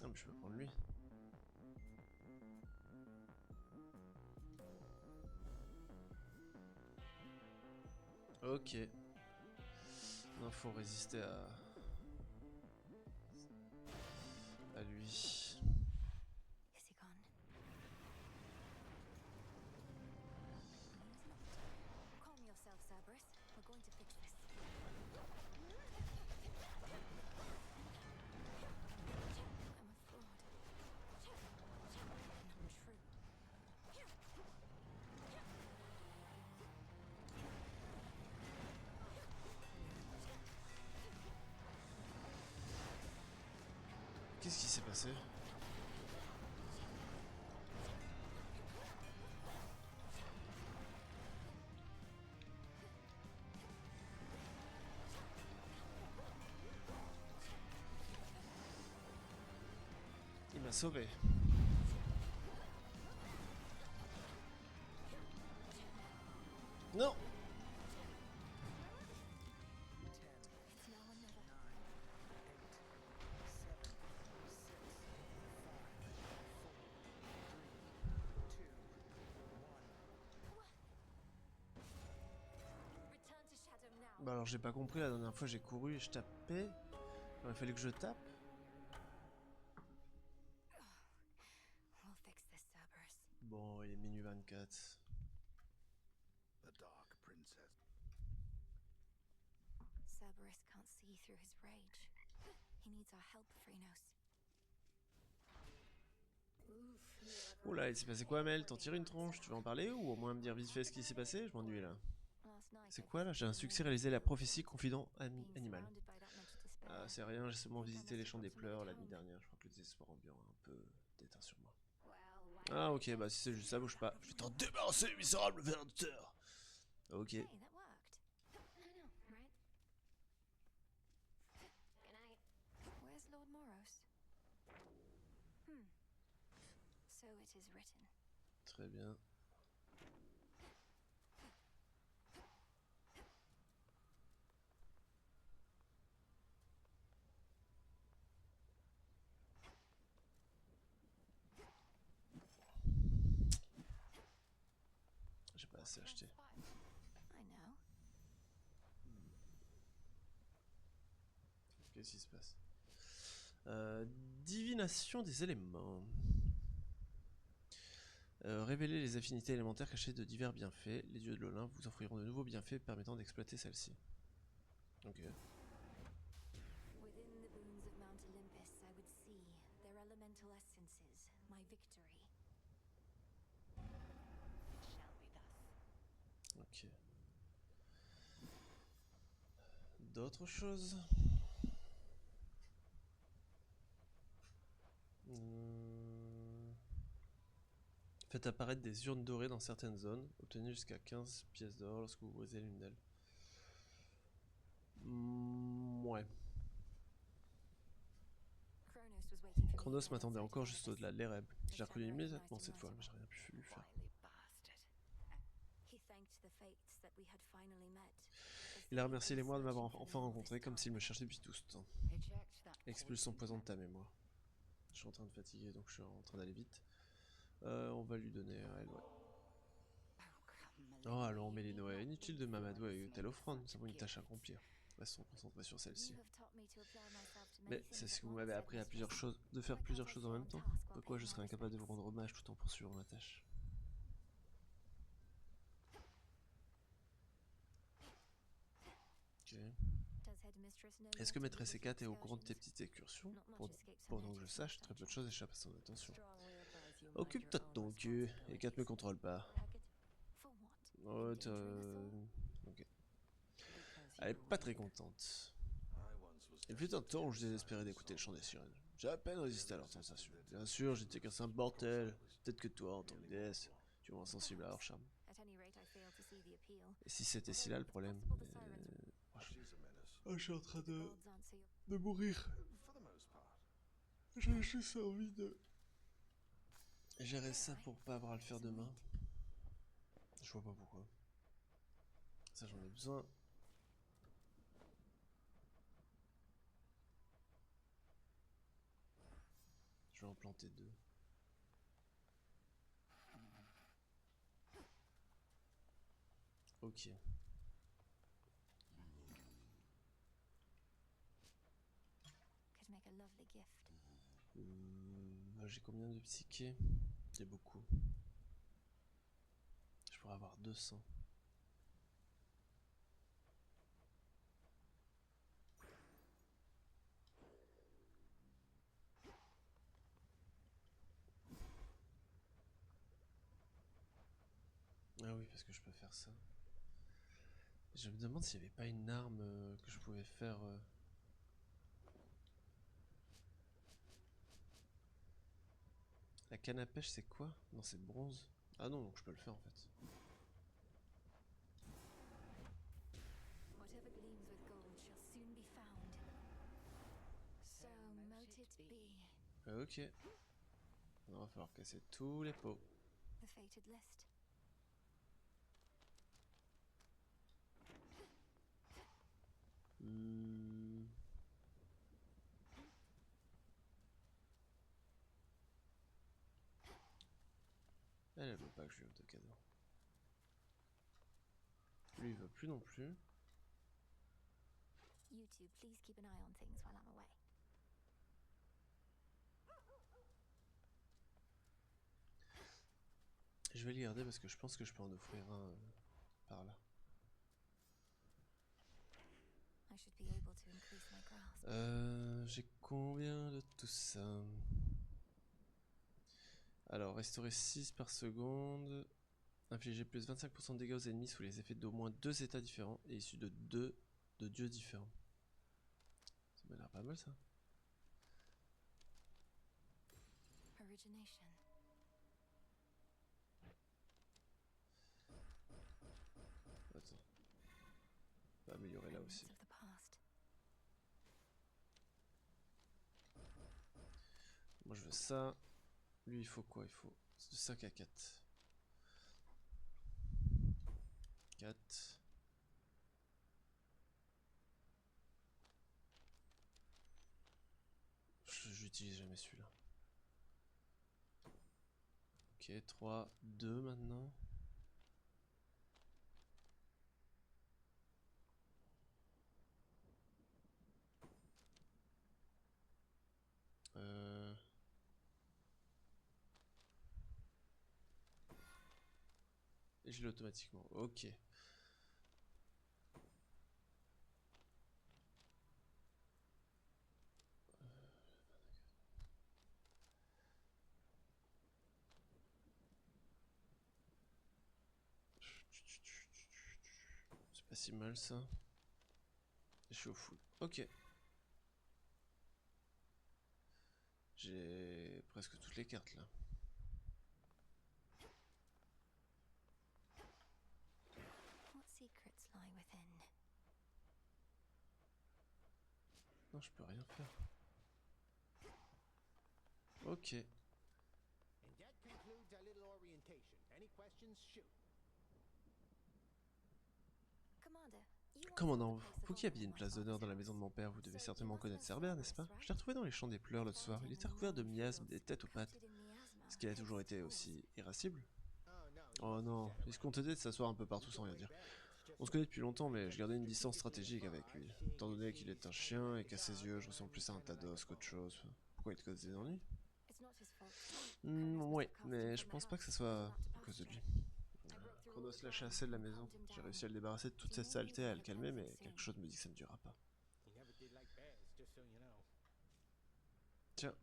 Ah mais je peux prendre lui. Ok. Non, faut résister à lui. Qu'est-ce qui s'est passé? Il m'a sauvé. Non! It's now another. Return to Shadow now. Bah alors j'ai pas compris, la dernière fois j'ai couru et je tapais. Alors, il fallait que je tape. We'll fix this, Cerberus. Bon, il est minuit 24. The Dark Princess. Cerberus can't see through his rage. He needs our help, Phrynos. Oula, il s'est passé quoi, Mel? T'en tires une tronche? Tu veux en parler ou au moins me dire vite fait ce qui s'est passé? Je m'ennuie là. Last night, C'est I quoi là? J'ai un visited succès the réalisé la prophétie confident being animal. surrounded by that mental despair. Ah, c'est rien, j'ai seulement I found visité les myself champs des wanting to pleurs go la nuit home. dernière. Je crois que le désespoir ambiant a un peu déteint sur moi. Well, why Ah, ok, bah si c'est juste ça, bouge pas. Je vais t'en débarrasser, misérable verteur! Ok. Hey, that worked. I know, right? Good night. Where's Lord Moros? So it is written. Très bien. J'ai pas assez acheté. I know. Qu'est-ce qui se passe? Divination des éléments. Révéler les affinités élémentaires cachées de divers bienfaits. Les dieux de l'Olympe vous offriront de nouveaux bienfaits permettant d'exploiter celle-ci. Ok. Within the boons of Mount Olympus, I would see their elemental essences, my victory. Shall be thus. Ok. D'autres choses? Faites apparaître des urnes dorées dans certaines zones. Obtenez jusqu'à 15 pièces d'or lorsque vous brisez l'une d'elles. Ouais. Chronos m'attendait encore juste au-delà de l'Ereb. Je l'ai reconnu immédiatement cette fois, mais j'ai rien pu lui faire. Il a remercié les mois de m'avoir enfin rencontré, comme s'il me cherchait depuis tout ce temps. Expulse son poison de ta mémoire. Je suis en train de fatiguer, donc je suis en train d'aller vite. On va lui donner à elle, ouais. Oh, allons, Mélinoé, inutile de m'amadouer avec une telle offrande, nous avons une tâche à accomplir. Restons concentrés sur celle-ci. Mais c'est ce que vous m'avez appris à de faire plusieurs choses en même temps. Pourquoi je serais incapable de vous rendre hommage tout en poursuivant ma tâche? Ok. Est-ce que Maîtresse Hécate est au courant de tes petites excursions? Pendant que je sache, très peu de choses échappent à son attention. Occupe-toi de ton cul, Hécate me contrôle pas. Oh, ok. Elle est pas très contente. Il fut un temps où je désespérais d'écouter le chant des sirènes. J'ai à peine résisté à leur tentation. Bien sûr, j'étais qu'un simple mortel. Peut-être que toi, en tant que déesse, tu es moins sensible à leur charme. Et si c'était si là le problème? Je suis en train de mourir. J'ai juste envie de gérer ça pour pas avoir à le faire demain. Je vois pas pourquoi. Ça, j'en ai besoin. Je vais en planter 2. Ok. J'ai combien de psyché? J'ai beaucoup. Je pourrais avoir 200. Ah oui, parce que je peux faire ça. Je me demande s'il n'y avait pas une arme que je pouvais faire... La canne à pêche, c'est quoi? Non, c'est bronze. Ah non, donc je peux le faire en fait. Whatever gleams with gold shall soon be found. So mote it be. Ok. Il va falloir casser tous les pots. The fated list. Hmm. Elle veut pas que je lui offre de cadeau. Lui, il veut plus non plus. You two, please keep an eye on things while I'm away. Je vais le garder parce que je pense que je peux en offrir un par là. I should be able to increase my grasp. J'ai combien de tout ça? Alors, restaurer 6 par seconde. Infliger plus 25% de dégâts aux ennemis sous les effets d'au moins 2 états différents et issus de 2 dieux différents. Ça m'a l'air pas mal ça. Origination. Attends. On va améliorer là aussi. Remnants of the past. Moi je veux ça. Lui il faut quoi? Il faut de 5 à 4. 4. J'utilise jamais celui-là. Ok, 3, 2 maintenant. Et je l'ai automatiquement. Ok. C'est pas si mal ça. Je suis au full. Ok. J'ai presque toutes les cartes là. What secrets lie within? Non, je peux rien faire. Ok. And that concludes our little orientation. Any questions? Shoot. Commander, you once Commandant, held the place of vous qui honor aviez in une my place d'honneur father's dans la house. maison de mon père, vous devez So certainement you connaître must know Cerbère, n'est-ce pas? Cerberus, Je l'ai retrouvé dans les champs des pleurs l'autre soir. Found Il him était in recouvert de lonely miasmes fields, des têtes aux pattes. coated in miasma, Est-ce qu'il a heads toujours été tools. aussi irascible? Oh no. he Oh wasn't non, that il se contentait de s'asseoir un peu partout sans rien dire. On se connaît depuis longtemps, mais je gardais une distance stratégique avec lui. Étant donné qu'il est un chien et qu'à ses yeux, je ressemble plus à un tados qu'autre chose. Pourquoi il te cause des ennuis? It's not his fault. Chronos must Oui, have cast him mais from je the pense pas que house ce soit and out to à cause de lui. pasture. I broke through all Chronos the l'a guards chassé de la and maison. calmed him J'ai down. réussi à le débarrasser de toute cette He saleté, à knew le the calmer, mais perfect quelque sin. chose me dit que ça ne durera pas. He never did like bears, just so you know. Tiens,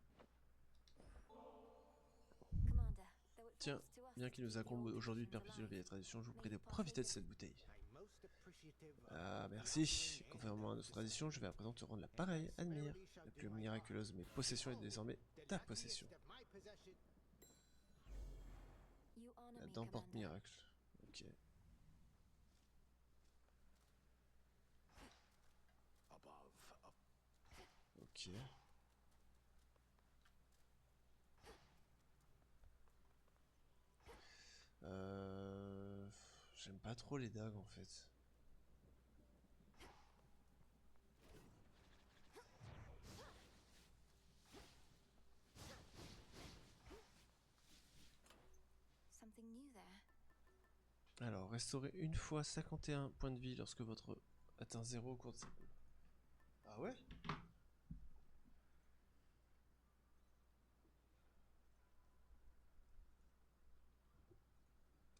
Commander, though it tiens, falls to us bien to qu'il nous keep the incombe old aujourd'hui de traditions perpétuer la vieille alive. tradition, je vous May prie de you partake profiter de of cette it. bouteille. I'm most appreciative of Ah, your merci. offering Conformément à notre tradition, je vais à présent te rendre la pareille. Admire. La plus miraculeuse de mes possessions est désormais ta possession. of my possession. You honor La me, dent porte Commander. miracle. Ok. Ok. J'aime pas trop les dagues en fait. Something new there. Alors, restaurer une fois 51 points de vie lorsque votre atteint 0 au cours de... Ah ouais?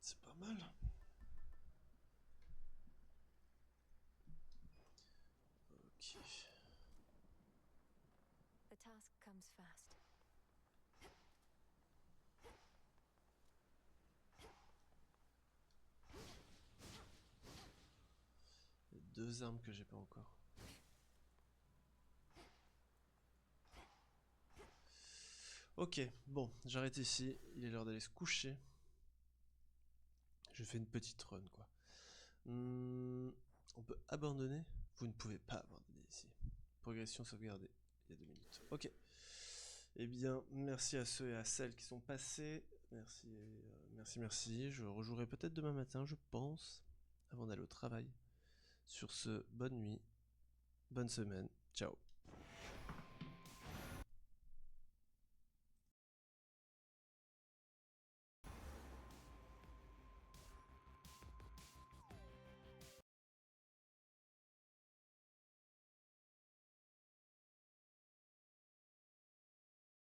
C'est pas mal. Ok. The task comes fast. Il y a 2 armes que j'ai pas encore. Ok, bon, j'arrête ici. Il est l'heure d'aller se coucher. Je fais une petite run, quoi. On peut abandonner? Vous ne pouvez pas abandonner ici. Progression sauvegardée. Il y a 2 minutes. Ok. Eh bien, merci à ceux et à celles qui sont passés. Merci, merci. Je rejouerai peut-être demain matin, je pense, avant d'aller au travail. Sur ce, bonne nuit, bonne semaine. Ciao.